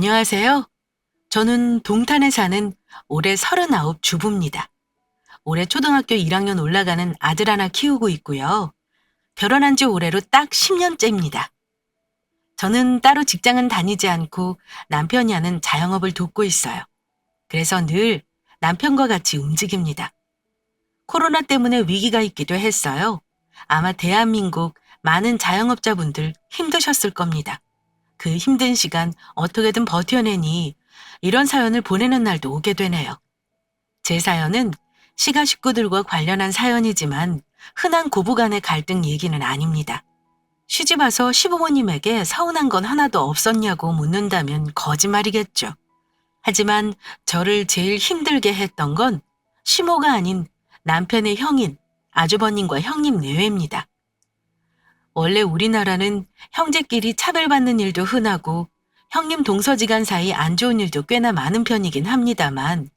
안녕하세요. 저는 동탄에 사는 올해 39 주부입니다. 올해 초등학교 1학년 올라가는 아들 하나 키우고 있고요. 결혼한 지 올해로 딱 10년째입니다. 저는 따로 직장은 다니지 않고 남편이 하는 자영업을 돕고 있어요. 그래서 늘 남편과 같이 움직입니다. 코로나 때문에 위기가 있기도 했어요. 아마 대한민국 많은 자영업자분들 힘드셨을 겁니다. 그 힘든 시간 어떻게든 버텨내니 이런 사연을 보내는 날도 오게 되네요. 제 사연은 시가 식구들과 관련한 사연이지만 흔한 고부간의 갈등 얘기는 아닙니다. 시집 와서 시부모님에게 서운한 건 하나도 없었냐고 묻는다면 거짓말이겠죠. 하지만 저를 제일 힘들게 했던 건 시모가 아닌 남편의 형인 아주버님과 형님 내외입니다. 원래 우리나라는 형제끼리 차별받는 일도 흔하고 형님 동서지간 사이 안 좋은 일도 꽤나 많은 편이긴 합니다만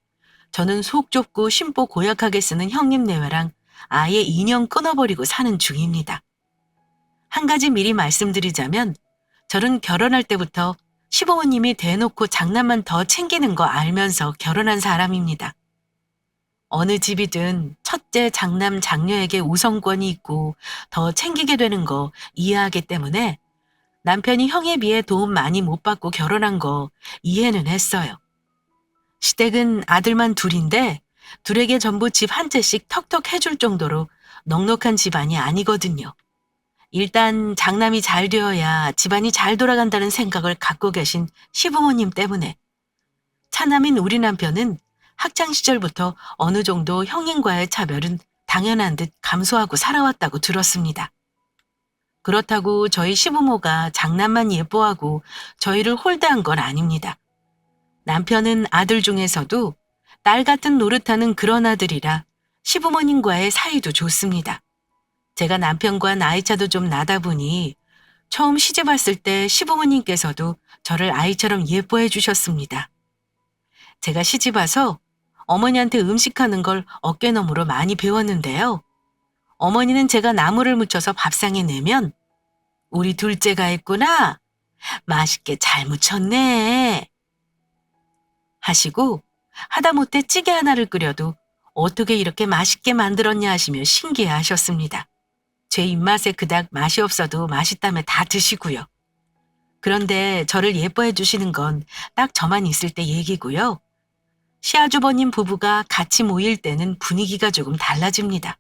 저는 속 좁고 심보 고약하게 쓰는 형님 내외랑 아예 인연 끊어버리고 사는 중입니다. 한 가지 미리 말씀드리자면 저는 결혼할 때부터 시부모님이 대놓고 장난만 더 챙기는 거 알면서 결혼한 사람입니다. 어느 집이든 첫째 장남 장녀에게 우선권이 있고 더 챙기게 되는 거 이해하기 때문에 남편이 형에 비해 도움 많이 못 받고 결혼한 거 이해는 했어요. 시댁은 아들만 둘인데 둘에게 전부 집 한 채씩 턱턱 해줄 정도로 넉넉한 집안이 아니거든요. 일단 장남이 잘 되어야 집안이 잘 돌아간다는 생각을 갖고 계신 시부모님 때문에 차남인 우리 남편은 학창 시절부터 어느 정도 형님과의 차별은 당연한 듯 감수하고 살아왔다고 들었습니다. 그렇다고 저희 시부모가 장남만 예뻐하고 저희를 홀대한 건 아닙니다. 남편은 아들 중에서도 딸 같은 노릇하는 그런 아들이라 시부모님과의 사이도 좋습니다. 제가 남편과 나이차도 좀 나다 보니 처음 시집 왔을 때 시부모님께서도 저를 아이처럼 예뻐해 주셨습니다. 제가 시집 와서 어머니한테 음식하는 걸 어깨너머로 많이 배웠는데요. 어머니는 제가 나물을 무쳐서 밥상에 내면 우리 둘째가 했구나. 맛있게 잘 무쳤네. 하시고 하다못해 찌개 하나를 끓여도 어떻게 이렇게 맛있게 만들었냐 하시며 신기해 하셨습니다. 제 입맛에 그닥 맛이 없어도 맛있다며 다 드시고요. 그런데 저를 예뻐해 주시는 건 딱 저만 있을 때 얘기고요. 시아주버님 부부가 같이 모일 때는 분위기가 조금 달라집니다.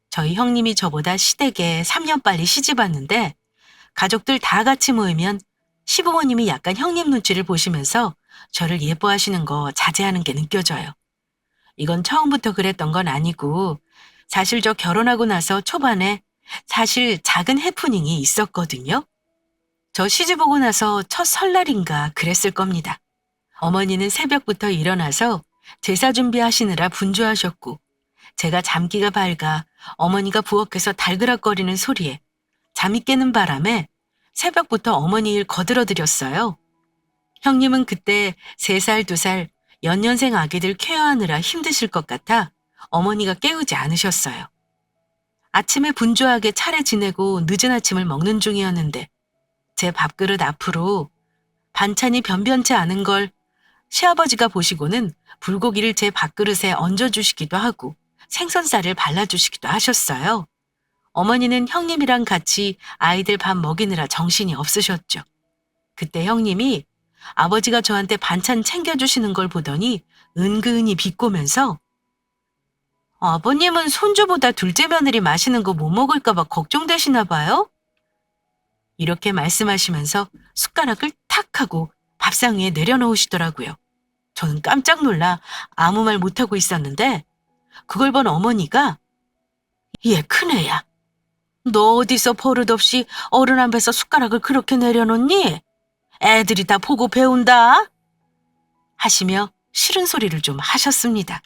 저희 형님이 저보다 시댁에 3년 빨리 시집 왔는데 가족들 다 같이 모이면 시부모님이 약간 형님 눈치를 보시면서 저를 예뻐하시는 거 자제하는 게 느껴져요. 이건 처음부터 그랬던 건 아니고 사실 저 결혼하고 나서 초반에 사실 작은 해프닝이 있었거든요. 저 시집 오고 나서 첫 설날인가 그랬을 겁니다. 어머니는 새벽부터 일어나서 제사 준비하시느라 분주하셨고 제가 잠기가 밝아 어머니가 부엌에서 달그락거리는 소리에 잠이 깨는 바람에 새벽부터 어머니 일 거들어드렸어요. 형님은 그때 3살, 2살 연년생 아기들 케어하느라 힘드실 것 같아 어머니가 깨우지 않으셨어요. 아침에 분주하게 차례 지내고 늦은 아침을 먹는 중이었는데 제 밥그릇 앞으로 반찬이 변변치 않은 걸 시아버지가 보시고는 불고기를 제 밥그릇에 얹어주시기도 하고 생선살을 발라주시기도 하셨어요. 어머니는 형님이랑 같이 아이들 밥 먹이느라 정신이 없으셨죠. 그때 형님이 아버지가 저한테 반찬 챙겨주시는 걸 보더니 은근히 비꼬면서 아버님은 손주보다 둘째 며느리 맛있는 거 못 먹을까 봐 걱정되시나 봐요? 이렇게 말씀하시면서 숟가락을 탁 하고 밥상 위에 내려놓으시더라고요. 저는 깜짝 놀라 아무 말 못하고 있었는데 그걸 본 어머니가 얘 큰애야. 너 어디서 버릇없이 어른 앞에서 숟가락을 그렇게 내려놓니? 애들이 다 보고 배운다. 하시며 싫은 소리를 좀 하셨습니다.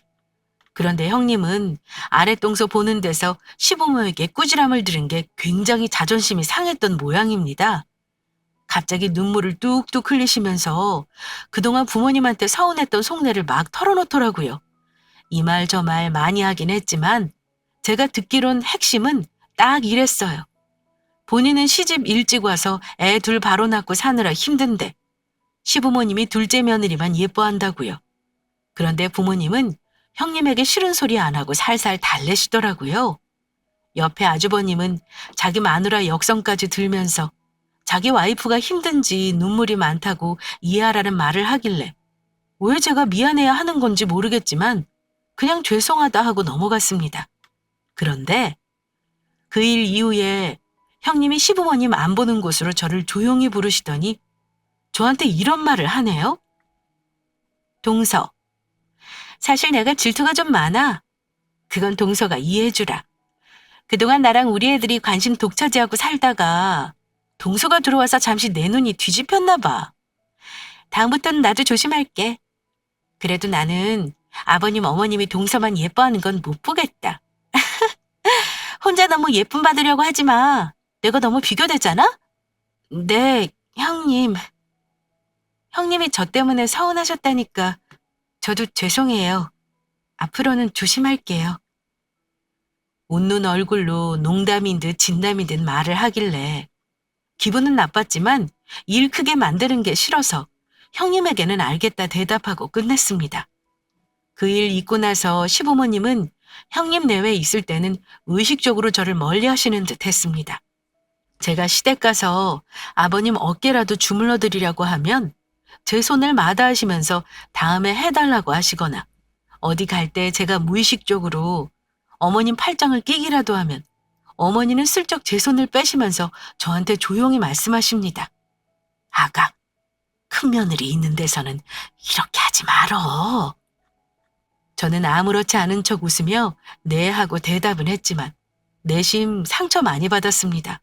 그런데 형님은 아랫동서 보는 데서 시부모에게 꾸지람을 들은 게 굉장히 자존심이 상했던 모양입니다. 갑자기 눈물을 뚝뚝 흘리시면서 그동안 부모님한테 서운했던 속내를 막 털어놓더라고요. 이 말 저 말 많이 하긴 했지만 제가 듣기론 핵심은 딱 이랬어요. 본인은 시집 일찍 와서 애 둘 바로 낳고 사느라 힘든데 시부모님이 둘째 며느리만 예뻐한다고요. 그런데 부모님은 형님에게 싫은 소리 안 하고 살살 달래시더라고요. 옆에 아주버님은 자기 마누라 역성까지 들면서 자기 와이프가 힘든지 눈물이 많다고 이해하라는 말을 하길래 왜 제가 미안해야 하는 건지 모르겠지만 그냥 죄송하다 하고 넘어갔습니다. 그런데 그 일 이후에 형님이 시부모님 안 보는 곳으로 저를 조용히 부르시더니 저한테 이런 말을 하네요. 동서, 사실 내가 질투가 좀 많아. 그건 동서가 이해해주라. 그동안 나랑 우리 애들이 관심 독차지하고 살다가 동서가 들어와서 잠시 내 눈이 뒤집혔나 봐. 다음부터는 나도 조심할게. 그래도 나는 아버님 어머님이 동서만 예뻐하는 건 못 보겠다. 혼자 너무 예쁨 받으려고 하지 마. 내가 너무 비교되잖아? 네, 형님. 형님이 저 때문에 서운하셨다니까 저도 죄송해요. 앞으로는 조심할게요. 웃는 얼굴로 농담인 듯 진담인 듯 말을 하길래 기분은 나빴지만 일 크게 만드는 게 싫어서 형님에게는 알겠다 대답하고 끝냈습니다. 그 일 있고 나서 시부모님은 형님 내외 있을 때는 의식적으로 저를 멀리 하시는 듯 했습니다. 제가 시댁 가서 아버님 어깨라도 주물러 드리려고 하면 제 손을 마다하시면서 다음에 해달라고 하시거나 어디 갈 때 제가 무의식적으로 어머님 팔짱을 끼기라도 하면 어머니는 슬쩍 제 손을 빼시면서 저한테 조용히 말씀하십니다. 아가, 큰 며느리 있는 데서는 이렇게 하지 말어. 저는 아무렇지 않은 척 웃으며 네 하고 대답은 했지만 내심 상처 많이 받았습니다.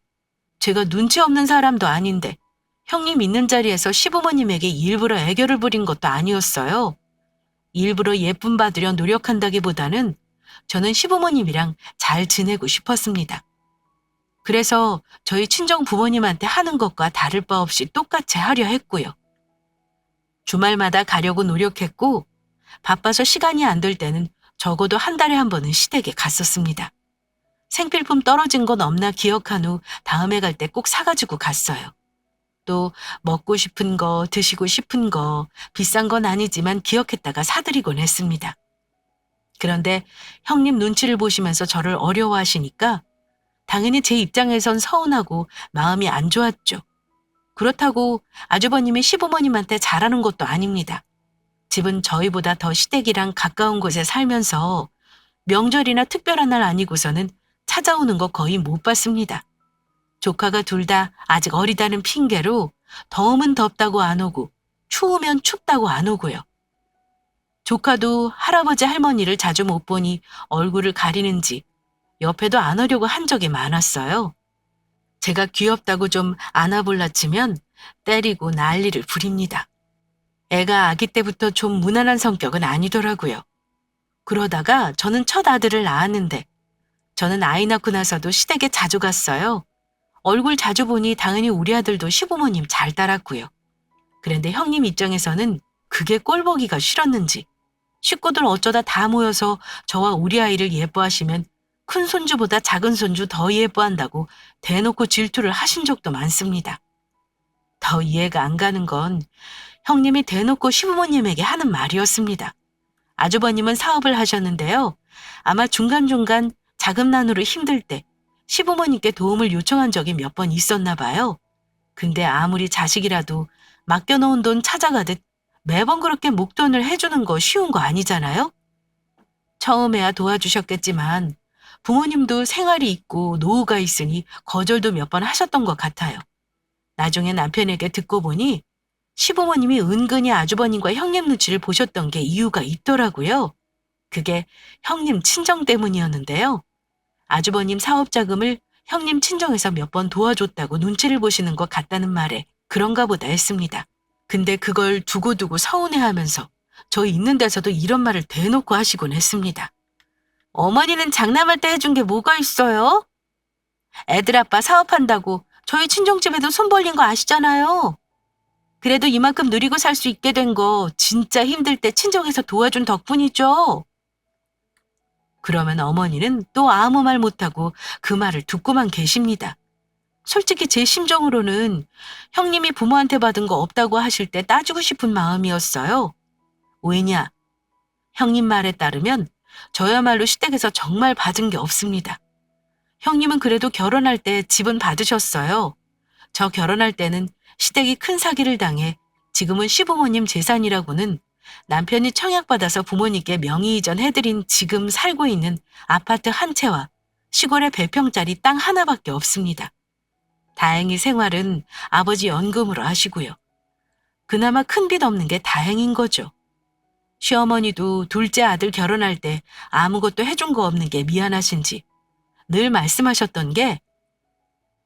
제가 눈치 없는 사람도 아닌데 형님 있는 자리에서 시부모님에게 일부러 애교를 부린 것도 아니었어요. 일부러 예쁨 받으려 노력한다기보다는 저는 시부모님이랑 잘 지내고 싶었습니다. 그래서 저희 친정 부모님한테 하는 것과 다를 바 없이 똑같이 하려 했고요. 주말마다 가려고 노력했고 바빠서 시간이 안 될 때는 적어도 한 달에 한 번은 시댁에 갔었습니다. 생필품 떨어진 건 없나 기억한 후 다음에 갈 때 꼭 사가지고 갔어요. 또 먹고 싶은 거, 드시고 싶은 거, 비싼 건 아니지만 기억했다가 사드리곤 했습니다. 그런데 형님 눈치를 보시면서 저를 어려워하시니까 당연히 제 입장에선 서운하고 마음이 안 좋았죠. 그렇다고 아주버님이 시부모님한테 잘하는 것도 아닙니다. 집은 저희보다 더 시댁이랑 가까운 곳에 살면서 명절이나 특별한 날 아니고서는 찾아오는 거 거의 못 봤습니다. 조카가 둘 다 아직 어리다는 핑계로 더우면 덥다고 안 오고 추우면 춥다고 안 오고요. 조카도 할아버지 할머니를 자주 못 보니 얼굴을 가리는지 옆에도 안 오려고 한 적이 많았어요. 제가 귀엽다고 좀 안아볼라 치면 때리고 난리를 부립니다. 애가 아기 때부터 좀 무난한 성격은 아니더라고요. 그러다가 저는 첫 아들을 낳았는데 저는 아이 낳고 나서도 시댁에 자주 갔어요. 얼굴 자주 보니 당연히 우리 아들도 시부모님 잘 따랐고요. 그런데 형님 입장에서는 그게 꼴보기가 싫었는지 식구들 어쩌다 다 모여서 저와 우리 아이를 예뻐하시면 큰 손주보다 작은 손주 더 예뻐한다고 대놓고 질투를 하신 적도 많습니다. 더 이해가 안 가는 건 형님이 대놓고 시부모님에게 하는 말이었습니다. 아주버님은 사업을 하셨는데요. 아마 중간중간 자금난으로 힘들 때 시부모님께 도움을 요청한 적이 몇 번 있었나 봐요. 근데 아무리 자식이라도 맡겨놓은 돈 찾아가듯 매번 그렇게 목돈을 해주는 거 쉬운 거 아니잖아요? 처음에야 도와주셨겠지만 부모님도 생활이 있고 노후가 있으니 거절도 몇 번 하셨던 것 같아요. 나중에 남편에게 듣고 보니 시부모님이 은근히 아주버님과 형님 눈치를 보셨던 게 이유가 있더라고요. 그게 형님 친정 때문이었는데요. 아주버님 사업 자금을 형님 친정에서 몇 번 도와줬다고 눈치를 보시는 것 같다는 말에 그런가 보다 했습니다. 근데 그걸 두고두고 서운해하면서 저 있는 데서도 이런 말을 대놓고 하시곤 했습니다. 어머니는 장남할 때 해준 게 뭐가 있어요? 애들 아빠 사업한다고 저희 친정집에도 손 벌린 거 아시잖아요. 그래도 이만큼 누리고 살 수 있게 된 거 진짜 힘들 때 친정에서 도와준 덕분이죠. 그러면 어머니는 또 아무 말 못하고 그 말을 듣고만 계십니다. 솔직히 제 심정으로는 형님이 부모한테 받은 거 없다고 하실 때 따지고 싶은 마음이었어요. 왜냐? 형님 말에 따르면 저야말로 시댁에서 정말 받은 게 없습니다. 형님은 그래도 결혼할 때 집은 받으셨어요. 저 결혼할 때는 시댁이 큰 사기를 당해 지금은 시부모님 재산이라고는 남편이 청약받아서 부모님께 명의 이전해드린 지금 살고 있는 아파트 한 채와 시골에 100평짜리 땅 하나밖에 없습니다. 다행히 생활은 아버지 연금으로 하시고요. 그나마 큰 빚 없는 게 다행인 거죠. 시어머니도 둘째 아들 결혼할 때 아무것도 해준 거 없는 게 미안하신지 늘 말씀하셨던 게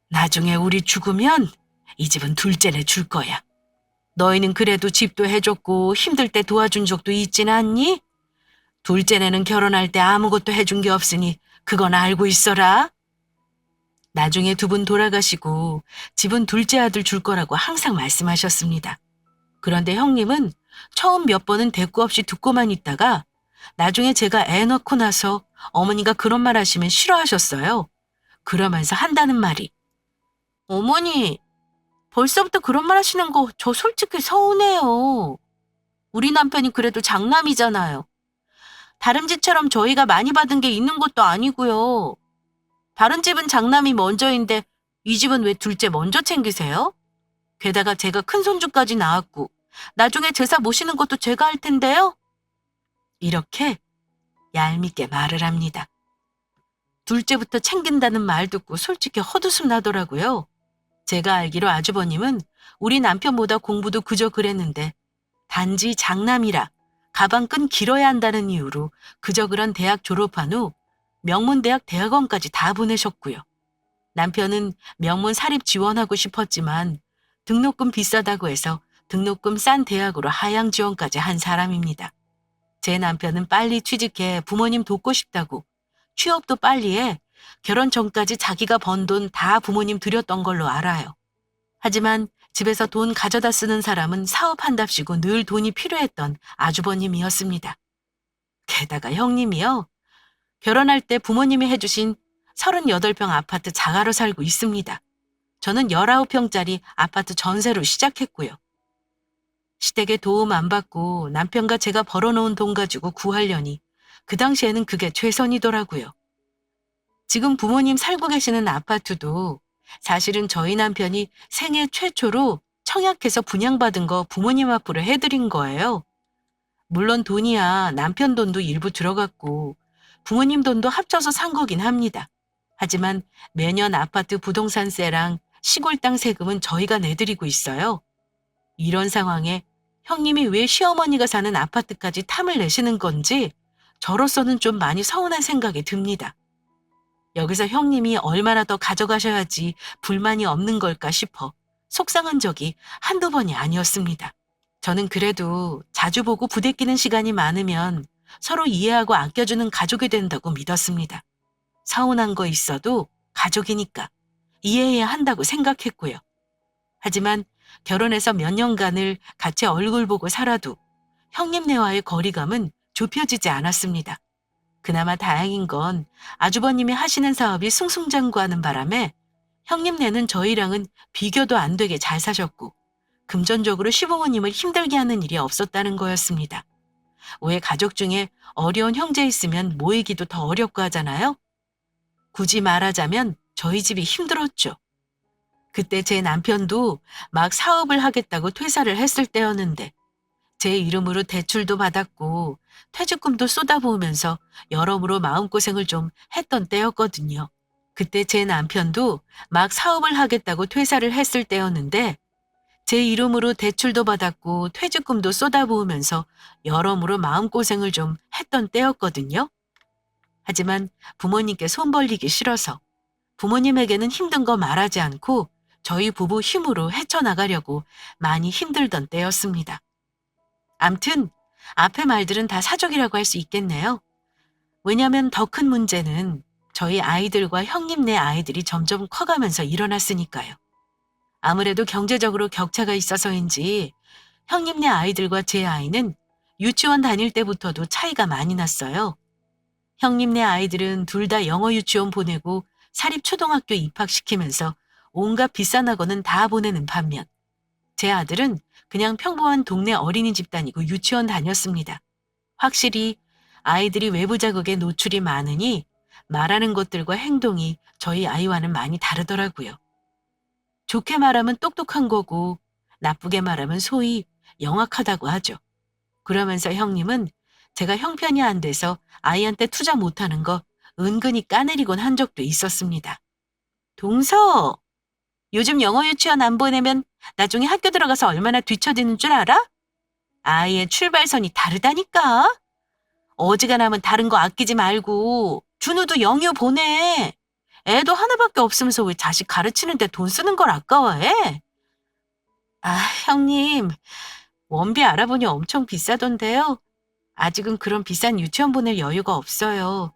나중에 우리 죽으면 이 집은 둘째네 줄 거야. 너희는 그래도 집도 해줬고 힘들 때 도와준 적도 있진 않니? 둘째네는 결혼할 때 아무것도 해준 게 없으니 그건 알고 있어라. 나중에 두 분 돌아가시고 집은 둘째 아들 줄 거라고 항상 말씀하셨습니다. 그런데 형님은 처음 몇 번은 대꾸 없이 듣고만 있다가 나중에 제가 애 낳고 나서 어머니가 그런 말 하시면 싫어하셨어요. 그러면서 한다는 말이 어머니, 벌써부터 그런 말 하시는 거 저 솔직히 서운해요. 우리 남편이 그래도 장남이잖아요. 다른 집처럼 저희가 많이 받은 게 있는 것도 아니고요. 다른 집은 장남이 먼저인데 이 집은 왜 둘째 먼저 챙기세요? 게다가 제가 큰손주까지 낳았고 나중에 제사 모시는 것도 제가 할 텐데요. 이렇게 얄밉게 말을 합니다. 둘째부터 챙긴다는 말 듣고 솔직히 헛웃음 나더라고요. 제가 알기로 아주버님은 우리 남편보다 공부도 그저 그랬는데 단지 장남이라 가방끈 길어야 한다는 이유로 그저 그런 대학 졸업한 후 명문대학 대학원까지 다 보내셨고요. 남편은 명문 사립 지원하고 싶었지만 등록금 비싸다고 해서 등록금 싼 대학으로 하향 지원까지 한 사람입니다. 제 남편은 빨리 취직해 부모님 돕고 싶다고 취업도 빨리 해 결혼 전까지 자기가 번 돈 다 부모님 드렸던 걸로 알아요. 하지만 집에서 돈 가져다 쓰는 사람은 사업한답시고 늘 돈이 필요했던 아주버님이었습니다. 게다가 형님이요. 결혼할 때 부모님이 해주신 38평 아파트 자가로 살고 있습니다. 저는 19평짜리 아파트 전세로 시작했고요. 시댁에 도움 안 받고 남편과 제가 벌어놓은 돈 가지고 구하려니 그 당시에는 그게 최선이더라고요. 지금 부모님 살고 계시는 아파트도 사실은 저희 남편이 생애 최초로 청약해서 분양받은 거 부모님 앞으로 해드린 거예요. 물론 돈이야 남편 돈도 일부 들어갔고 부모님 돈도 합쳐서 산 거긴 합니다. 하지만 매년 아파트 부동산세랑 시골 땅 세금은 저희가 내드리고 있어요. 이런 상황에 형님이 왜 시어머니가 사는 아파트까지 탐을 내시는 건지 저로서는 좀 많이 서운한 생각이 듭니다. 여기서 형님이 얼마나 더 가져가셔야지 불만이 없는 걸까 싶어 속상한 적이 한두 번이 아니었습니다. 저는 그래도 자주 보고 부대끼는 시간이 많으면 서로 이해하고 아껴주는 가족이 된다고 믿었습니다. 서운한 거 있어도 가족이니까 이해해야 한다고 생각했고요. 하지만 결혼해서 몇 년간을 같이 얼굴 보고 살아도 형님네와의 거리감은 좁혀지지 않았습니다. 그나마 다행인 건 아주버님이 하시는 사업이 승승장구하는 바람에 형님네는 저희랑은 비교도 안 되게 잘 사셨고 금전적으로 시부모님을 힘들게 하는 일이 없었다는 거였습니다. 왜 가족 중에 어려운 형제 있으면 모이기도 더 어렵고 하잖아요? 굳이 말하자면 저희 집이 힘들었죠. 그때 제 남편도 막 사업을 하겠다고 퇴사를 했을 때였는데 제 이름으로 대출도 받았고 퇴직금도 쏟아부으면서 여러모로 마음고생을 좀 했던 때였거든요. 그때 제 남편도 막 사업을 하겠다고 퇴사를 했을 때였는데 제 이름으로 대출도 받았고 퇴직금도 쏟아부으면서 여러모로 마음고생을 좀 했던 때였거든요. 하지만 부모님께 손 벌리기 싫어서 부모님에게는 힘든 거 말하지 않고 저희 부부 힘으로 헤쳐나가려고 많이 힘들던 때였습니다. 암튼 앞의 말들은 다 사족이라고 할 수 있겠네요. 왜냐하면 더 큰 문제는 저희 아이들과 형님네 아이들이 점점 커가면서 일어났으니까요. 아무래도 경제적으로 격차가 있어서인지 형님네 아이들과 제 아이는 유치원 다닐 때부터도 차이가 많이 났어요. 형님네 아이들은 둘 다 영어 유치원 보내고 사립초등학교 입학시키면서 온갖 비싼 학원은 다 보내는 반면 제 아들은 그냥 평범한 동네 어린이집 다니고 유치원 다녔습니다. 확실히 아이들이 외부 자극에 노출이 많으니 말하는 것들과 행동이 저희 아이와는 많이 다르더라고요. 좋게 말하면 똑똑한 거고 나쁘게 말하면 소위 영악하다고 하죠. 그러면서 형님은 제가 형편이 안 돼서 아이한테 투자 못하는 거 은근히 까내리곤 한 적도 있었습니다. 동서, 요즘 영어 유치원 안 보내면 나중에 학교 들어가서 얼마나 뒤처지는 줄 알아? 아이의 출발선이 다르다니까. 어지간하면 다른 거 아끼지 말고 준우도 영유 보내. 애도 하나밖에 없으면서 왜 자식 가르치는데 돈 쓰는 걸 아까워해? 아, 형님, 원비 알아보니 엄청 비싸던데요. 아직은 그런 비싼 유치원 보낼 여유가 없어요.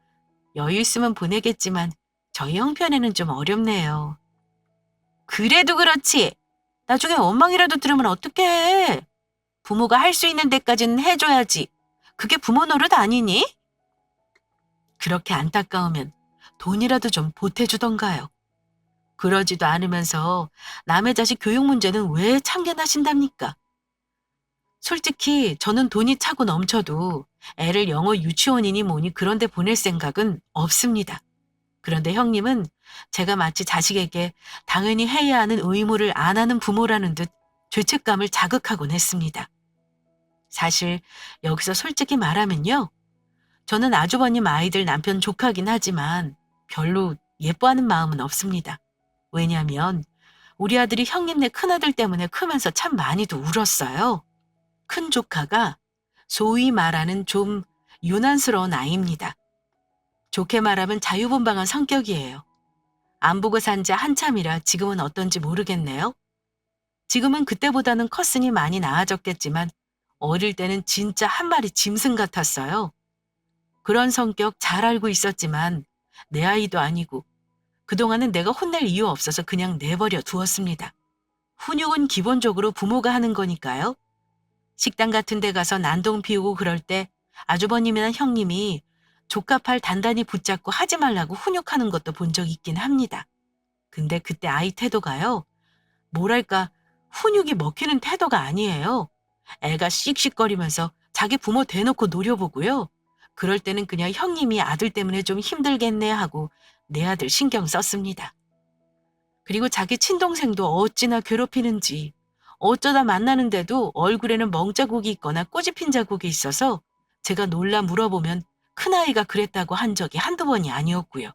여유 있으면 보내겠지만 저희 형편에는 좀 어렵네요. 그래도 그렇지. 나중에 원망이라도 들으면 어떡해. 부모가 할 수 있는 데까지는 해줘야지. 그게 부모 노릇 아니니? 그렇게 안타까우면 돈이라도 좀 보태주던가요. 그러지도 않으면서 남의 자식 교육 문제는 왜 참견하신답니까? 솔직히 저는 돈이 차고 넘쳐도 애를 영어 유치원이니 뭐니 그런 데 보낼 생각은 없습니다. 그런데 형님은 제가 마치 자식에게 당연히 해야 하는 의무를 안 하는 부모라는 듯 죄책감을 자극하곤 했습니다. 사실 여기서 솔직히 말하면요. 저는 아주버님 아이들 남편 조카긴 하지만 별로 예뻐하는 마음은 없습니다. 왜냐하면 우리 아들이 형님네 큰아들 때문에 크면서 참 많이도 울었어요. 큰 조카가 소위 말하는 좀 유난스러운 아이입니다. 좋게 말하면 자유분방한 성격이에요. 안 보고 산 지 한참이라 지금은 어떤지 모르겠네요. 지금은 그때보다는 컸으니 많이 나아졌겠지만 어릴 때는 진짜 한 마리 짐승 같았어요. 그런 성격 잘 알고 있었지만 내 아이도 아니고 그동안은 내가 혼낼 이유 없어서 그냥 내버려 두었습니다. 훈육은 기본적으로 부모가 하는 거니까요. 식당 같은 데 가서 난동 피우고 그럴 때 아주버님이나 형님이 조카 팔 단단히 붙잡고 하지 말라고 훈육하는 것도 본 적 있긴 합니다. 근데 그때 아이 태도가요. 뭐랄까 훈육이 먹히는 태도가 아니에요. 애가 씩씩거리면서 자기 부모 대놓고 노려보고요. 그럴 때는 그냥 형님이 아들 때문에 좀 힘들겠네 하고 내 아들 신경 썼습니다. 그리고 자기 친동생도 어찌나 괴롭히는지 어쩌다 만나는데도 얼굴에는 멍자국이 있거나 꼬집힌 자국이 있어서 제가 놀라 물어보면 큰아이가 그랬다고 한 적이 한두 번이 아니었고요.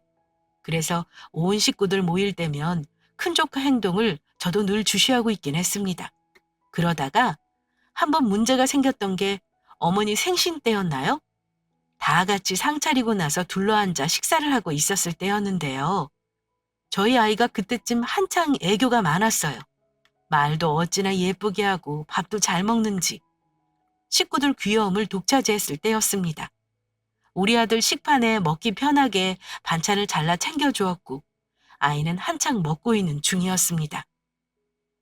그래서 온 식구들 모일 때면 큰조카 행동을 저도 늘 주시하고 있긴 했습니다. 그러다가 한번 문제가 생겼던 게 어머니 생신 때였나요? 다 같이 상 차리고 나서 둘러앉아 식사를 하고 있었을 때였는데요. 저희 아이가 그때쯤 한창 애교가 많았어요. 말도 어찌나 예쁘게 하고 밥도 잘 먹는지 식구들 귀여움을 독차지했을 때였습니다. 우리 아들 식판에 먹기 편하게 반찬을 잘라 챙겨주었고 아이는 한창 먹고 있는 중이었습니다.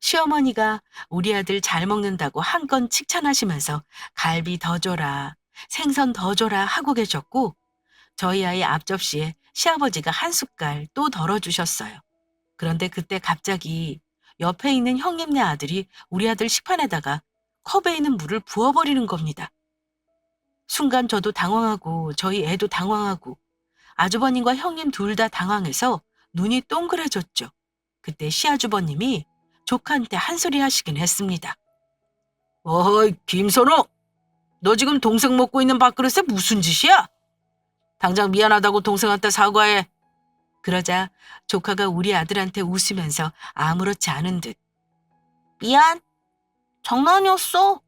시어머니가 우리 아들 잘 먹는다고 한건 칭찬하시면서 갈비 더 줘라, 생선 더 줘라 하고 계셨고 저희 아이 앞접시에 시아버지가 한 숟갈 또 덜어주셨어요. 그런데 그때 갑자기 옆에 있는 형님네 아들이 우리 아들 식판에다가 컵에 있는 물을 부어버리는 겁니다. 순간 저도 당황하고 저희 애도 당황하고 아주버님과 형님 둘 다 당황해서 눈이 동그래졌죠. 그때 시아주버님이 조카한테 한 소리 하시긴 했습니다. 어이, 김선호! 너 지금 동생 먹고 있는 밥그릇에 무슨 짓이야? 당장 미안하다고 동생한테 사과해. 그러자 조카가 우리 아들한테 웃으면서 아무렇지 않은 듯 미안, 장난이었어.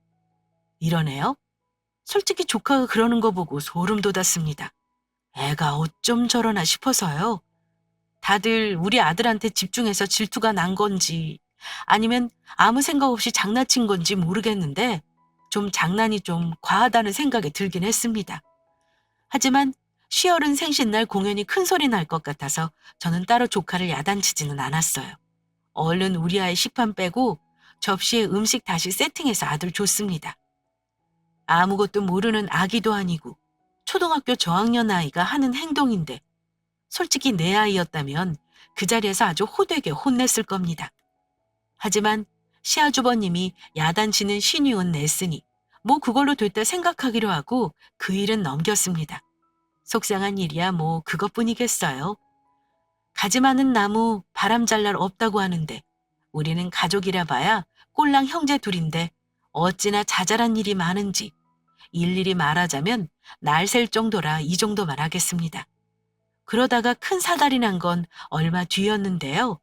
이러네요. 솔직히 조카가 그러는 거 보고 소름 돋았습니다. 애가 어쩜 저러나 싶어서요. 다들 우리 아들한테 집중해서 질투가 난 건지 아니면 아무 생각 없이 장난친 건지 모르겠는데 좀 장난이 좀 과하다는 생각이 들긴 했습니다. 하지만 시어른 생신날 공연이 큰 소리 날 것 같아서 저는 따로 조카를 야단치지는 않았어요. 얼른 우리 아이 식판 빼고 접시에 음식 다시 세팅해서 아들 줬습니다. 아무것도 모르는 아기도 아니고 초등학교 저학년 아이가 하는 행동인데 솔직히 내 아이였다면 그 자리에서 아주 호되게 혼냈을 겁니다. 하지만 시아주버님이 야단치는 신유은 냈으니 뭐 그걸로 됐다 생각하기로 하고 그 일은 넘겼습니다. 속상한 일이야 뭐 그것뿐이겠어요. 가지 많은 나무 바람 잘 날 없다고 하는데 우리는 가족이라 봐야 꼴랑 형제 둘인데 어찌나 자잘한 일이 많은지 일일이 말하자면 날 셀 정도라 이 정도만 하겠습니다. 그러다가 큰 사달이 난 건 얼마 뒤였는데요.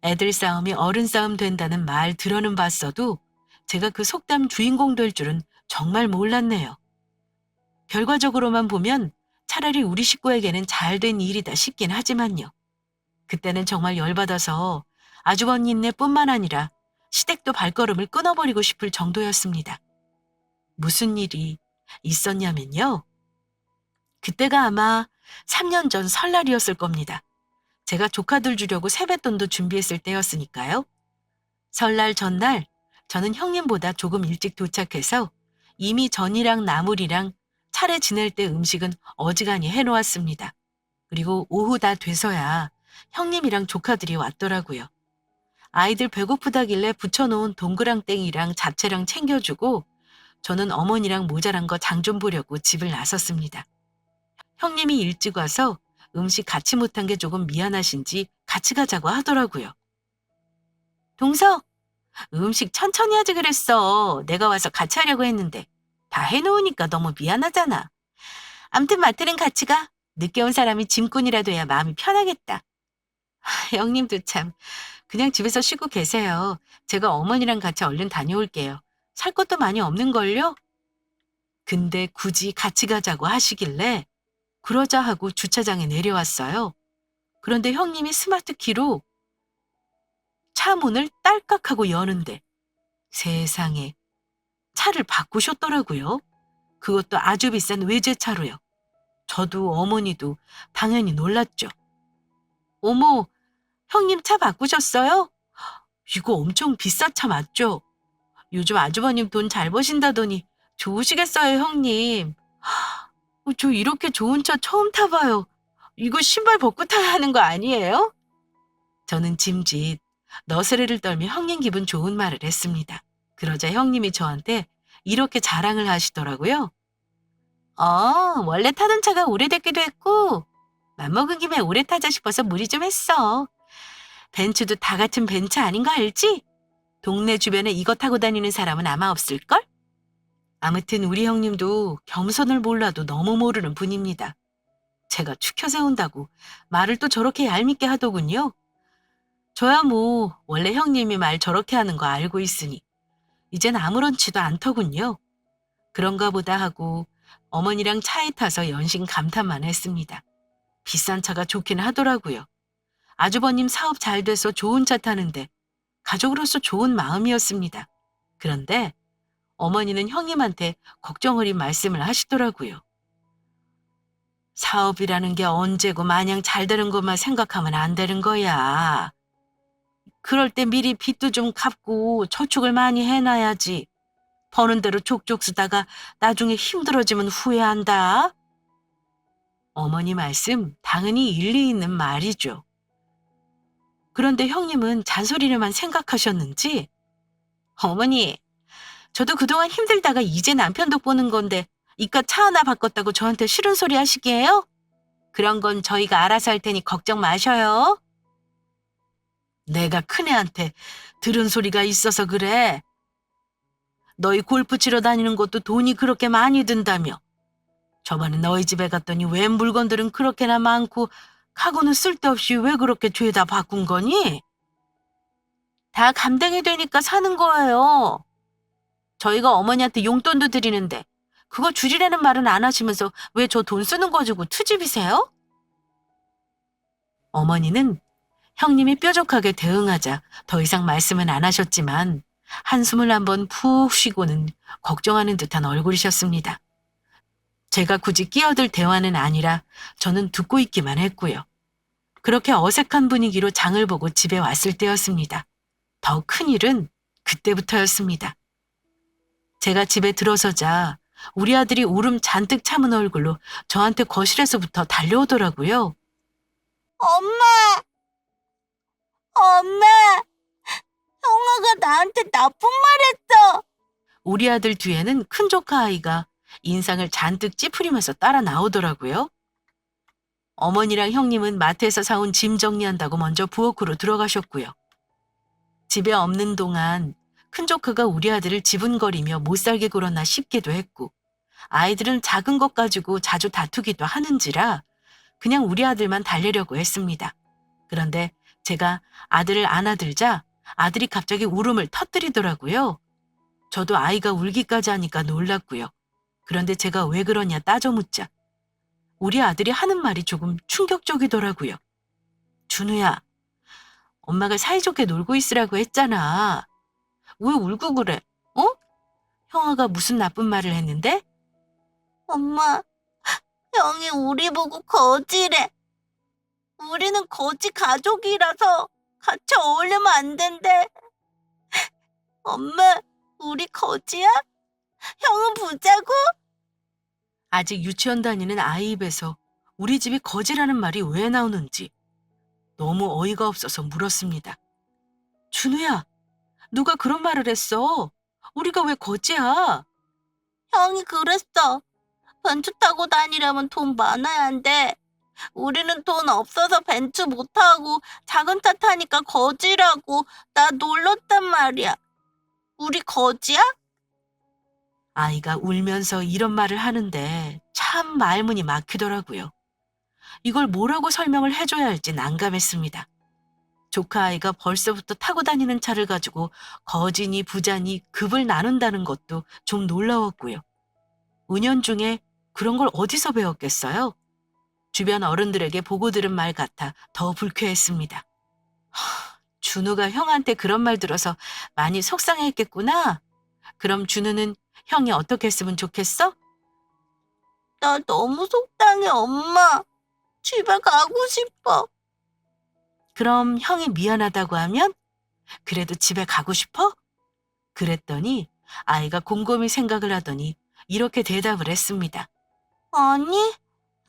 애들 싸움이 어른 싸움 된다는 말 들어는 봤어도 제가 그 속담 주인공 될 줄은 정말 몰랐네요. 결과적으로만 보면 차라리 우리 식구에게는 잘 된 일이다 싶긴 하지만요. 그때는 정말 열받아서 아주버님네뿐만 아니라 시댁도 발걸음을 끊어버리고 싶을 정도였습니다. 무슨 일이 있었냐면요. 그때가 아마 3년 전 설날이었을 겁니다. 제가 조카들 주려고 세뱃돈도 준비했을 때였으니까요. 설날 전날 저는 형님보다 조금 일찍 도착해서 이미 전이랑 나물이랑 차례 지낼 때 음식은 어지간히 해놓았습니다. 그리고 오후 다 돼서야 형님이랑 조카들이 왔더라고요. 아이들 배고프다길래 부쳐놓은 동그랑땡이랑 잡채랑 챙겨주고 저는 어머니랑 모자란 거 장 좀 보려고 집을 나섰습니다. 형님이 일찍 와서 음식 같이 못한 게 조금 미안하신지 같이 가자고 하더라고요. 동서, 음식 천천히 하지 그랬어. 내가 와서 같이 하려고 했는데 다 해놓으니까 너무 미안하잖아. 암튼 마트는 같이 가. 늦게 온 사람이 짐꾼이라도 해야 마음이 편하겠다. 형님도 참 그냥 집에서 쉬고 계세요. 제가 어머니랑 같이 얼른 다녀올게요. 살 것도 많이 없는걸요? 근데 굳이 같이 가자고 하시길래 그러자 하고 주차장에 내려왔어요. 그런데 형님이 스마트 키로 차 문을 딸깍 하고 여는데 세상에 차를 바꾸셨더라고요. 그것도 아주 비싼 외제차로요. 저도 어머니도 당연히 놀랐죠. 어머, 형님 차 바꾸셨어요? 이거 엄청 비싼 차 맞죠? 요즘 아주버님 돈 잘 버신다더니 좋으시겠어요, 형님. 저 이렇게 좋은 차 처음 타봐요. 이거 신발 벗고 타야 하는 거 아니에요? 저는 짐짓 너스레를 떨며 형님 기분 좋은 말을 했습니다. 그러자 형님이 저한테 이렇게 자랑을 하시더라고요. 원래 타던 차가 오래됐기도 했고 맘먹은 김에 오래 타자 싶어서 무리 좀 했어. 벤츠도 다 같은 벤츠 아닌 거 알지? 동네 주변에 이거 타고 다니는 사람은 아마 없을걸? 아무튼 우리 형님도 겸손을 몰라도 너무 모르는 분입니다. 제가 추켜 세운다고 말을 또 저렇게 얄밉게 하더군요. 저야 뭐 원래 형님이 말 저렇게 하는 거 알고 있으니 이젠 아무렇지도 않더군요. 그런가 보다 하고 어머니랑 차에 타서 연신 감탄만 했습니다. 비싼 차가 좋긴 하더라고요. 아주버님 사업 잘 돼서 좋은 차 타는데 가족으로서 좋은 마음이었습니다. 그런데 어머니는 형님한테 걱정 어린 말씀을 하시더라고요. 사업이라는 게 언제고 마냥 잘 되는 것만 생각하면 안 되는 거야. 그럴 때 미리 빚도 좀 갚고 저축을 많이 해놔야지. 버는 대로 족족 쓰다가 나중에 힘들어지면 후회한다. 어머니 말씀 당연히 일리 있는 말이죠. 그런데 형님은 잔소리를만 생각하셨는지 어머니, 저도 그동안 힘들다가 이제 남편 덕보는 건데 이깟 차 하나 바꿨다고 저한테 싫은 소리 하시게요? 그런 건 저희가 알아서 할 테니 걱정 마셔요. 내가 큰애한테 들은 소리가 있어서 그래. 너희 골프 치러 다니는 것도 돈이 그렇게 많이 든다며. 저번에 너희 집에 갔더니 웬 물건들은 그렇게나 많고 카고는 쓸데없이 왜 그렇게 죄다 바꾼 거니? 다 감당이 되니까 사는 거예요. 저희가 어머니한테 용돈도 드리는데 그거 줄이라는 말은 안 하시면서 왜 저 돈 쓰는 거 주고 트집이세요? 어머니는 형님이 뾰족하게 대응하자 더 이상 말씀은 안 하셨지만 한숨을 한번 푹 쉬고는 걱정하는 듯한 얼굴이셨습니다. 제가 굳이 끼어들 대화는 아니라 저는 듣고 있기만 했고요. 그렇게 어색한 분위기로 장을 보고 집에 왔을 때였습니다. 더 큰 일은 그때부터였습니다. 제가 집에 들어서자 우리 아들이 울음 잔뜩 참은 얼굴로 저한테 거실에서부터 달려오더라고요. 엄마, 엄마, 형아가 나한테 나쁜 말 했어. 우리 아들 뒤에는 큰 조카 아이가 인상을 잔뜩 찌푸리면서 따라 나오더라고요. 어머니랑 형님은 마트에서 사온 짐 정리한다고 먼저 부엌으로 들어가셨고요. 집에 없는 동안 큰 조카가 우리 아들을 지분거리며 못살게 굴었나 싶기도 했고, 아이들은 작은 것 가지고 자주 다투기도 하는지라 그냥 우리 아들만 달래려고 했습니다. 그런데 제가 아들을 안아들자 아들이 갑자기 울음을 터뜨리더라고요. 저도 아이가 울기까지 하니까 놀랐고요. 그런데 제가 왜 그러냐 따져 묻자 우리 아들이 하는 말이 조금 충격적이더라고요. 준우야, 엄마가 사이좋게 놀고 있으라고 했잖아. 왜 울고 그래? 어? 형아가 무슨 나쁜 말을 했는데? 엄마, 형이 우리 보고 거지래. 우리는 거지 가족이라서 같이 어울리면 안 된대. 엄마, 우리 거지야? 형은 부자고? 아직 유치원 다니는 아이 입에서 우리 집이 거지라는 말이 왜 나오는지 너무 어이가 없어서 물었습니다. 준우야, 누가 그런 말을 했어? 우리가 왜 거지야? 형이 그랬어. 벤츠 타고 다니려면 돈 많아야 한대. 우리는 돈 없어서 벤츠 못 타고 작은 차 타니까 거지라고 나 놀렸단 말이야. 우리 거지야? 아이가 울면서 이런 말을 하는데 참 말문이 막히더라고요. 이걸 뭐라고 설명을 해줘야 할지 난감했습니다. 조카 아이가 벌써부터 타고 다니는 차를 가지고 거지니 부자니 급을 나눈다는 것도 좀 놀라웠고요. 은연중에 그런 걸 어디서 배웠겠어요? 주변 어른들에게 보고 들은 말 같아 더 불쾌했습니다. 준우가 형한테 그런 말 들어서 많이 속상했겠구나. 그럼 준우는 형이 어떻게 했으면 좋겠어? 나 너무 속상해, 엄마. 집에 가고 싶어. 그럼 형이 미안하다고 하면? 그래도 집에 가고 싶어? 그랬더니 아이가 곰곰이 생각을 하더니 이렇게 대답을 했습니다. 아니,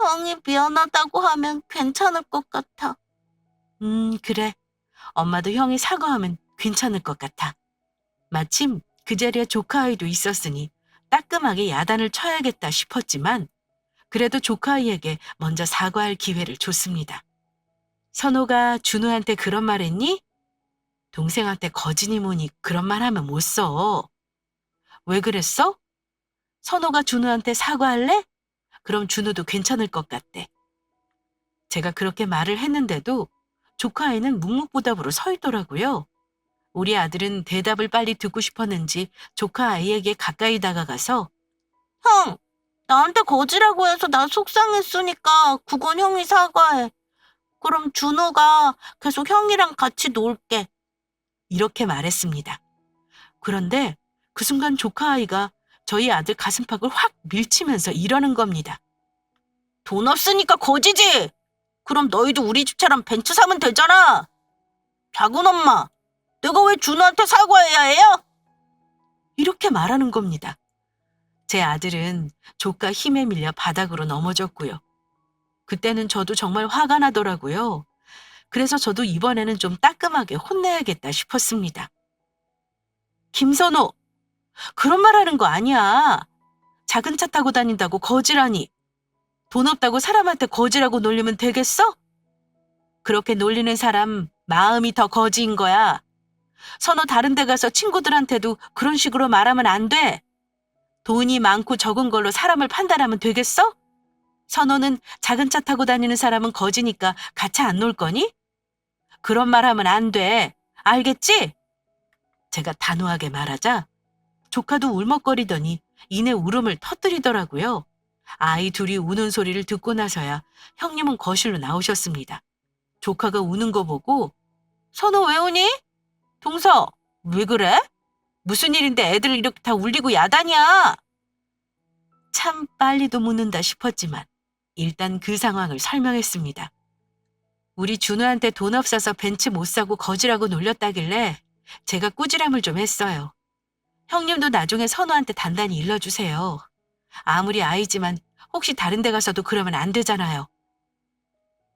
형이 미안하다고 하면 괜찮을 것 같아. 그래. 엄마도 형이 사과하면 괜찮을 것 같아. 마침 그 자리에 조카 아이도 있었으니 따끔하게 야단을 쳐야겠다 싶었지만 그래도 조카 아이에게 먼저 사과할 기회를 줬습니다. 선호가 준우한테 그런 말 했니? 동생한테 거지니 뭐니 그런 말 하면 못 써. 왜 그랬어? 선호가 준우한테 사과할래? 그럼 준우도 괜찮을 것 같대. 제가 그렇게 말을 했는데도 조카 아이는 묵묵부답으로 서 있더라고요. 우리 아들은 대답을 빨리 듣고 싶었는지 조카 아이에게 가까이 다가가서 형, 나한테 거지라고 해서 나 속상했으니까 그건 형이 사과해. 그럼 준호가 계속 형이랑 같이 놀게. 이렇게 말했습니다. 그런데 그 순간 조카 아이가 저희 아들 가슴팍을 확 밀치면서 이러는 겁니다. 돈 없으니까 거지지? 그럼 너희도 우리 집처럼 벤츠 사면 되잖아. 작은 엄마, 내가 왜 준호한테 사과해야 해요? 이렇게 말하는 겁니다. 제 아들은 조카 힘에 밀려 바닥으로 넘어졌고요. 그때는 저도 정말 화가 나더라고요. 그래서 저도 이번에는 좀 따끔하게 혼내야겠다 싶었습니다. 김선호, 그런 말 하는 거 아니야. 작은 차 타고 다닌다고 거지라니. 돈 없다고 사람한테 거지라고 놀리면 되겠어? 그렇게 놀리는 사람 마음이 더 거지인 거야. 선호 다른 데 가서 친구들한테도 그런 식으로 말하면 안 돼. 돈이 많고 적은 걸로 사람을 판단하면 되겠어? 선호는 작은 차 타고 다니는 사람은 거지니까 같이 안 놀 거니? 그런 말 하면 안 돼. 알겠지? 제가 단호하게 말하자 조카도 울먹거리더니 이내 울음을 터뜨리더라고요. 아이 둘이 우는 소리를 듣고 나서야 형님은 거실로 나오셨습니다. 조카가 우는 거 보고 선호 왜 우니? 동서 왜 그래? 무슨 일인데 애들 이렇게 다 울리고 야단이야? 참 빨리도 묻는다 싶었지만 일단 그 상황을 설명했습니다. 우리 준우한테 돈 없어서 벤츠 못 사고 거지라고 놀렸다길래 제가 꾸지람을 좀 했어요. 형님도 나중에 선우한테 단단히 일러주세요. 아무리 아이지만 혹시 다른 데 가서도 그러면 안 되잖아요.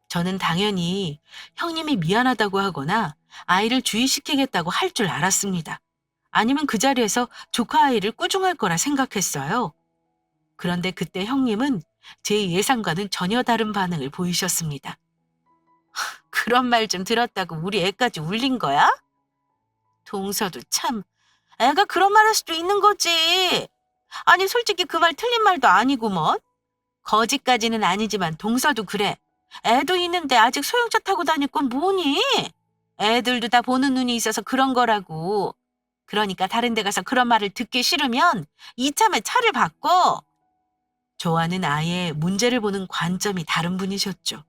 저는 당연히 형님이 미안하다고 하거나 아이를 주의시키겠다고 할 줄 알았습니다. 아니면 그 자리에서 조카 아이를 꾸중할 거라 생각했어요. 그런데 그때 형님은 제 예상과는 전혀 다른 반응을 보이셨습니다. 그런 말 좀 들었다고 우리 애까지 울린 거야? 동서도 참, 애가 그런 말 할 수도 있는 거지. 아니, 솔직히 그 말 틀린 말도 아니구먼. 거지까지는 아니지만 동서도 그래. 애도 있는데 아직 소형차 타고 다닐 건 뭐니? 애들도 다 보는 눈이 있어서 그런 거라고. 그러니까 다른 데 가서 그런 말을 듣기 싫으면 이참에 차를 바꿔. 저와는 아예 문제를 보는 관점이 다른 분이셨죠.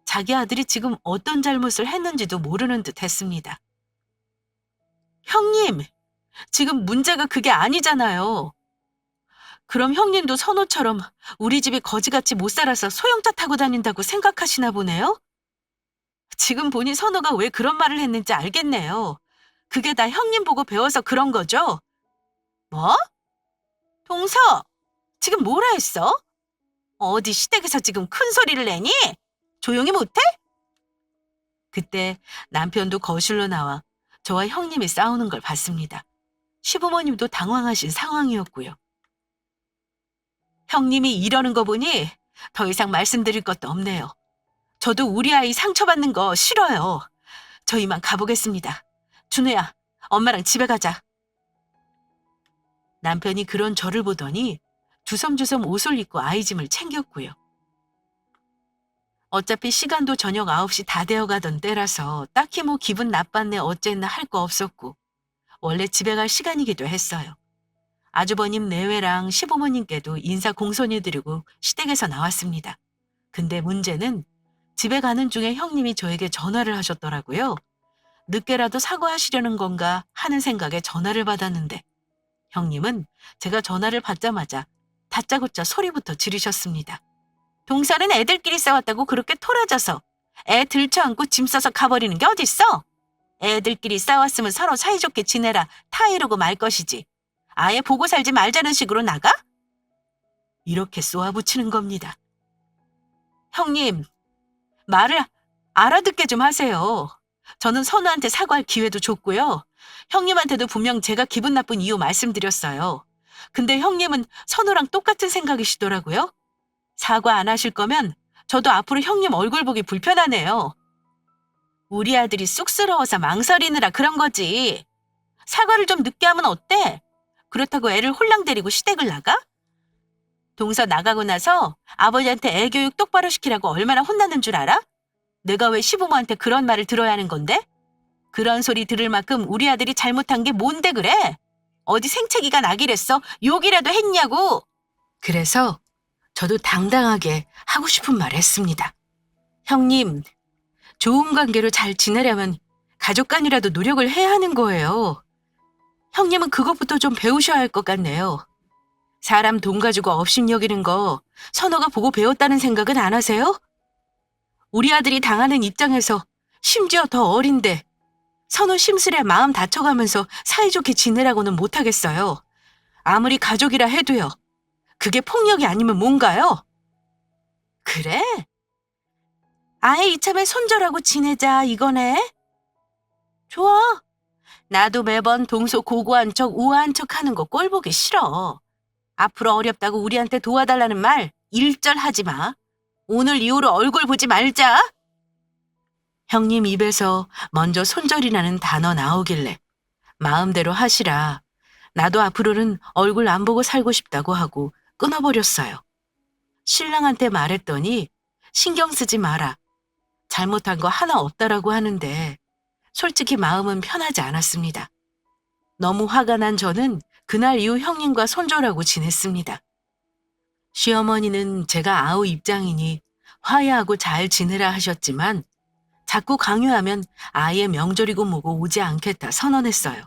자기 아들이 지금 어떤 잘못을 했는지도 모르는 듯 했습니다. 형님, 지금 문제가 그게 아니잖아요. 그럼 형님도 선호처럼 우리 집이 거지같이 못 살아서 소형차 타고 다닌다고 생각하시나 보네요? 지금 보니 선호가 왜 그런 말을 했는지 알겠네요. 그게 다 형님 보고 배워서 그런 거죠? 뭐? 동서, 지금 뭐라 했어? 어디 시댁에서 지금 큰 소리를 내니? 조용히 못해? 그때 남편도 거실로 나와 저와 형님이 싸우는 걸 봤습니다. 시부모님도 당황하신 상황이었고요. 형님이 이러는 거 보니 더 이상 말씀드릴 것도 없네요. 저도 우리 아이 상처받는 거 싫어요. 저 이만 가보겠습니다. 준우야, 엄마랑 집에 가자. 남편이 그런 저를 보더니 주섬주섬 옷을 입고 아이 짐을 챙겼고요. 어차피 시간도 저녁 9시 다 되어가던 때라서 딱히 뭐 기분 나빴네 어쨌나 할 거 없었고 원래 집에 갈 시간이기도 했어요. 아주버님 내외랑 시부모님께도 인사 공손해드리고 시댁에서 나왔습니다. 근데 문제는 집에 가는 중에 형님이 저에게 전화를 하셨더라고요. 늦게라도 사과하시려는 건가 하는 생각에 전화를 받았는데 형님은 제가 전화를 받자마자 다짜고짜 소리부터 지르셨습니다. 동서는 애들끼리 싸웠다고 그렇게 토라져서 애 들쳐안고 짐 싸서 가버리는 게 어딨어? 애들끼리 싸웠으면 서로 사이좋게 지내라 타 이러고 말 것이지. 아예 보고 살지 말자는 식으로 나가? 이렇게 쏘아붙이는 겁니다. 형님, 말을 알아듣게 좀 하세요. 저는 선우한테 사과할 기회도 줬고요. 형님한테도 분명 제가 기분 나쁜 이유 말씀드렸어요. 근데 형님은 선우랑 똑같은 생각이시더라고요. 사과 안 하실 거면 저도 앞으로 형님 얼굴 보기 불편하네요. 우리 아들이 쑥스러워서 망설이느라 그런 거지. 사과를 좀 늦게 하면 어때? 그렇다고 애를 홀랑 데리고 시댁을 나가? 동서 나가고 나서 아버지한테 애 교육 똑바로 시키라고 얼마나 혼나는 줄 알아? 내가 왜 시부모한테 그런 말을 들어야 하는 건데? 그런 소리 들을 만큼 우리 아들이 잘못한 게 뭔데 그래? 어디 생채기가 나기랬어? 욕이라도 했냐고? 그래서 저도 당당하게 하고 싶은 말 했습니다. 형님, 좋은 관계로 잘 지내려면 가족 간이라도 노력을 해야 하는 거예요. 형님은 그것부터 좀 배우셔야 할 것 같네요. 사람 돈 가지고 업신여기는 거 선호가 보고 배웠다는 생각은 안 하세요? 우리 아들이 당하는 입장에서 심지어 더 어린데 선호 심술에 마음 다쳐가면서 사이좋게 지내라고는 못하겠어요. 아무리 가족이라 해도요. 그게 폭력이 아니면 뭔가요? 그래? 아예 이참에 손절하고 지내자 이거네? 좋아. 나도 매번 동서 고고한 척 우아한 척 하는 거 꼴보기 싫어. 앞으로 어렵다고 우리한테 도와달라는 말 일절 하지 마. 오늘 이후로 얼굴 보지 말자. 형님 입에서 먼저 손절이라는 단어 나오길래 마음대로 하시라. 나도 앞으로는 얼굴 안 보고 살고 싶다고 하고 끊어버렸어요. 신랑한테 말했더니 신경 쓰지 마라. 잘못한 거 하나 없다라고 하는데 솔직히 마음은 편하지 않았습니다. 너무 화가 난 저는 그날 이후 형님과 손절하고 지냈습니다. 시어머니는 제가 아우 입장이니 화해하고 잘 지내라 하셨지만 자꾸 강요하면 아예 명절이고 뭐고 오지 않겠다 선언했어요.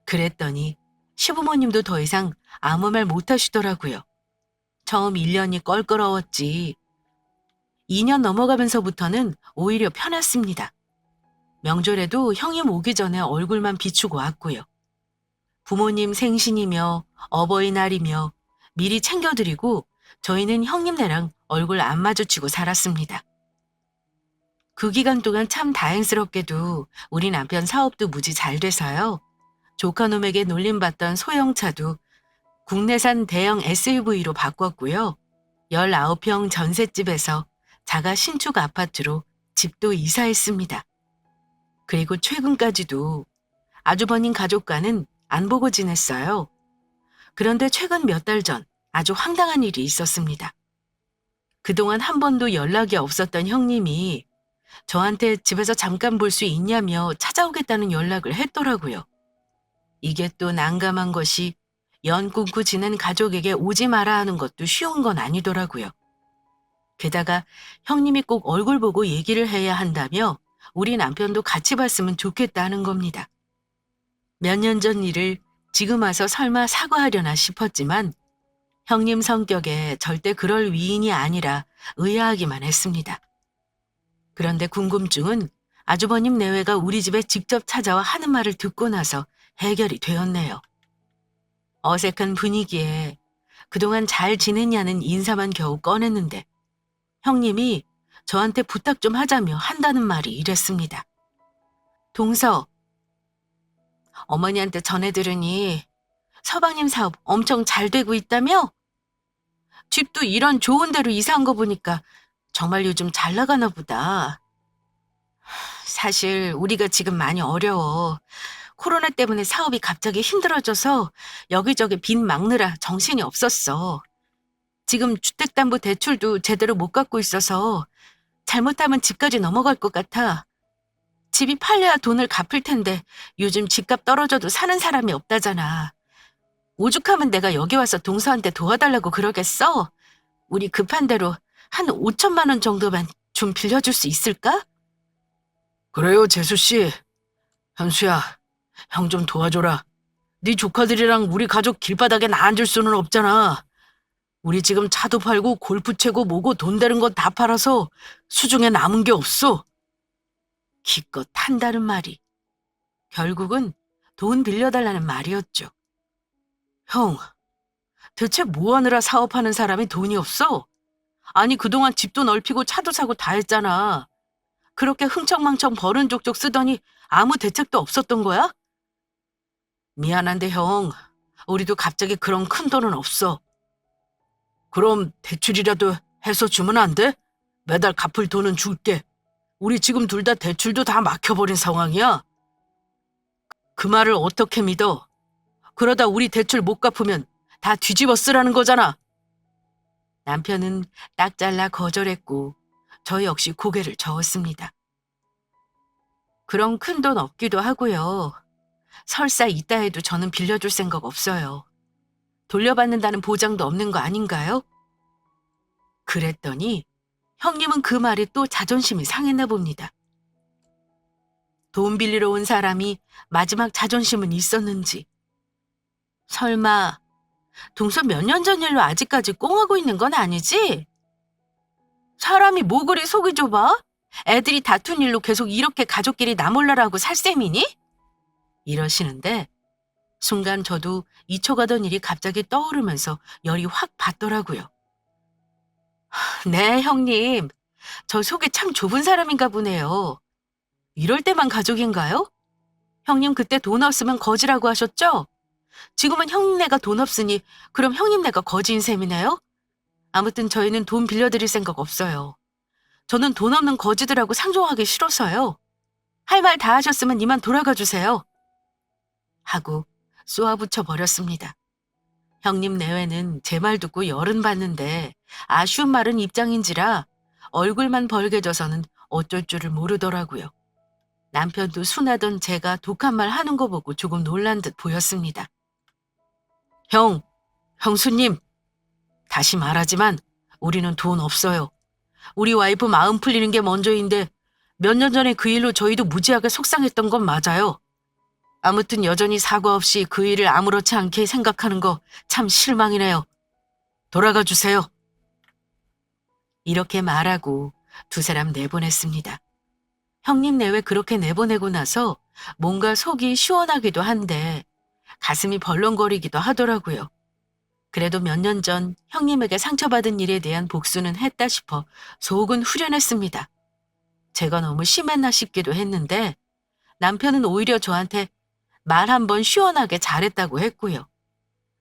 그랬더니 시부모님도 더 이상 아무 말 못하시더라고요. 처음 1년이 껄끄러웠지 2년 넘어가면서부터는 오히려 편했습니다. 명절에도 형님 오기 전에 얼굴만 비추고 왔고요. 부모님 생신이며 어버이날이며 미리 챙겨드리고 저희는 형님네랑 얼굴 안 마주치고 살았습니다. 그 기간 동안 참 다행스럽게도 우리 남편 사업도 무지 잘 돼서요. 조카놈에게 놀림받던 소형차도 국내산 대형 SUV로 바꿨고요. 19평 전셋집에서 자가 신축 아파트로 집도 이사했습니다. 그리고 최근까지도 아주버님 가족과는 안 보고 지냈어요. 그런데 최근 몇 달 전 아주 황당한 일이 있었습니다. 그동안 한 번도 연락이 없었던 형님이 저한테 집에서 잠깐 볼 수 있냐며 찾아오겠다는 연락을 했더라고요. 이게 또 난감한 것이 연 끊고 지낸 가족에게 오지 마라 하는 것도 쉬운 건 아니더라고요. 게다가 형님이 꼭 얼굴 보고 얘기를 해야 한다며 우리 남편도 같이 봤으면 좋겠다는 겁니다. 몇 년 전 일을 지금 와서 설마 사과하려나 싶었지만 형님 성격에 절대 그럴 위인이 아니라 의아하기만 했습니다. 그런데 궁금증은 아주버님 내외가 우리 집에 직접 찾아와 하는 말을 듣고 나서 해결이 되었네요. 어색한 분위기에 그동안 잘 지냈냐는 인사만 겨우 꺼냈는데 형님이 저한테 부탁 좀 하자며 한다는 말이 이랬습니다. 동서, 어머니한테 전해 들으니 서방님 사업 엄청 잘 되고 있다며? 집도 이런 좋은 데로 이사한 거 보니까 정말 요즘 잘 나가나 보다. 사실 우리가 지금 많이 어려워. 코로나 때문에 사업이 갑자기 힘들어져서 여기저기 빚 막느라 정신이 없었어. 지금 주택담보대출도 제대로 못 갚고 있어서 잘못하면 집까지 넘어갈 것 같아. 집이 팔려야 돈을 갚을 텐데 요즘 집값 떨어져도 사는 사람이 없다잖아. 오죽하면 내가 여기 와서 동서한테 도와달라고 그러겠어? 우리 급한 대로 한 5천만 원 정도만 좀 빌려줄 수 있을까? 그래요, 재수씨. 현수야, 형 좀 도와줘라. 네 조카들이랑 우리 가족 길바닥에 앉을 수는 없잖아. 우리 지금 차도 팔고 골프 채고 뭐고 돈 되는 건 다 팔아서 수중에 남은 게 없어. 기껏 한다는 말이 결국은 돈 빌려달라는 말이었죠. 형, 대체 뭐 하느라 사업하는 사람이 돈이 없어? 아니 그동안 집도 넓히고 차도 사고 다 했잖아. 그렇게 흥청망청 버는 족족 쓰더니 아무 대책도 없었던 거야? 미안한데 형, 우리도 갑자기 그런 큰 돈은 없어. 그럼 대출이라도 해서 주면 안 돼? 매달 갚을 돈은 줄게. 우리 지금 둘 다 대출도 다 막혀버린 상황이야. 그 말을 어떻게 믿어? 그러다 우리 대출 못 갚으면 다 뒤집어 쓰라는 거잖아. 남편은 딱 잘라 거절했고 저 역시 고개를 저었습니다. 그런 큰 돈 없기도 하고요. 설사 있다 해도 저는 빌려줄 생각 없어요. 돌려받는다는 보장도 없는 거 아닌가요? 그랬더니 형님은 그 말에 또 자존심이 상했나 봅니다. 돈 빌리러 온 사람이 마지막 자존심은 있었는지. 설마 동서 몇 년 전 일로 아직까지 꽁하고 있는 건 아니지? 사람이 뭐 그리 속이 좁아? 애들이 다툰 일로 계속 이렇게 가족끼리 나몰라라고 살 셈이니? 이러시는데 순간 저도 잊혀가던 일이 갑자기 떠오르면서 열이 확 받더라고요. 네, 형님. 저 속이 참 좁은 사람인가 보네요. 이럴 때만 가족인가요? 형님 그때 돈 없으면 거지라고 하셨죠? 지금은 형님네가 돈 없으니 그럼 형님네가 거지인 셈이네요? 아무튼 저희는 돈 빌려드릴 생각 없어요. 저는 돈 없는 거지들하고 상종하기 싫어서요. 할 말 다 하셨으면 이만 돌아가 주세요. 하고 쏘아붙여 버렸습니다. 형님 내외는 제 말 듣고 열은 받는데 아쉬운 말은 입장인지라 얼굴만 벌개져서는 어쩔 줄을 모르더라고요. 남편도 순하던 제가 독한 말 하는 거 보고 조금 놀란 듯 보였습니다. 형, 형수님, 다시 말하지만 우리는 돈 없어요. 우리 와이프 마음 풀리는 게 먼저인데 몇 년 전에 그 일로 저희도 무지하게 속상했던 건 맞아요. 아무튼 여전히 사과 없이 그 일을 아무렇지 않게 생각하는 거 참 실망이네요. 돌아가 주세요. 이렇게 말하고 두 사람 내보냈습니다. 형님 내외 그렇게 내보내고 나서 뭔가 속이 시원하기도 한데 가슴이 벌렁거리기도 하더라고요. 그래도 몇 년 전 형님에게 상처받은 일에 대한 복수는 했다 싶어 속은 후련했습니다. 제가 너무 심했나 싶기도 했는데 남편은 오히려 저한테 말 한번 시원하게 잘했다고 했고요.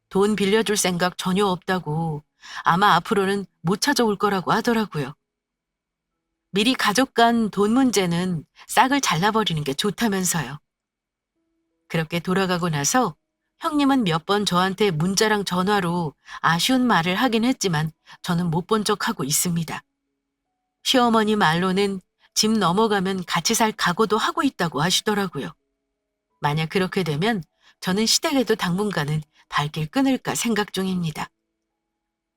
돈 빌려줄 생각 전혀 없다고 아마 앞으로는 못 찾아올 거라고 하더라고요. 미리 가족 간 돈 문제는 싹을 잘라버리는 게 좋다면서요. 그렇게 돌아가고 나서 형님은 몇 번 저한테 문자랑 전화로 아쉬운 말을 하긴 했지만 저는 못 본 척하고 있습니다. 시어머니 말로는 집 넘어가면 같이 살 각오도 하고 있다고 하시더라고요. 만약 그렇게 되면 저는 시댁에도 당분간은 발길 끊을까 생각 중입니다.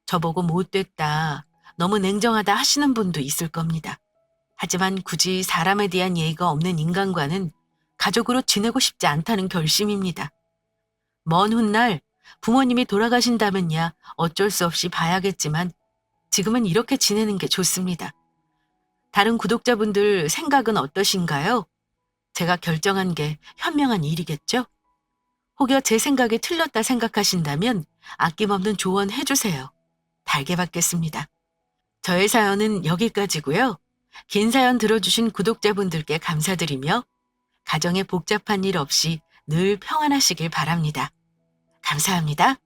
저보고 못됐다, 너무 냉정하다 하시는 분도 있을 겁니다. 하지만 굳이 사람에 대한 예의가 없는 인간과는 가족으로 지내고 싶지 않다는 결심입니다. 먼 훗날 부모님이 돌아가신다면야 어쩔 수 없이 봐야겠지만 지금은 이렇게 지내는 게 좋습니다. 다른 구독자분들 생각은 어떠신가요? 제가 결정한 게 현명한 일이겠죠? 혹여 제 생각이 틀렸다 생각하신다면 아낌없는 조언 해주세요. 달게 받겠습니다. 저의 사연은 여기까지고요. 긴 사연 들어주신 구독자분들께 감사드리며 가정에 복잡한 일 없이 늘 평안하시길 바랍니다. 감사합니다.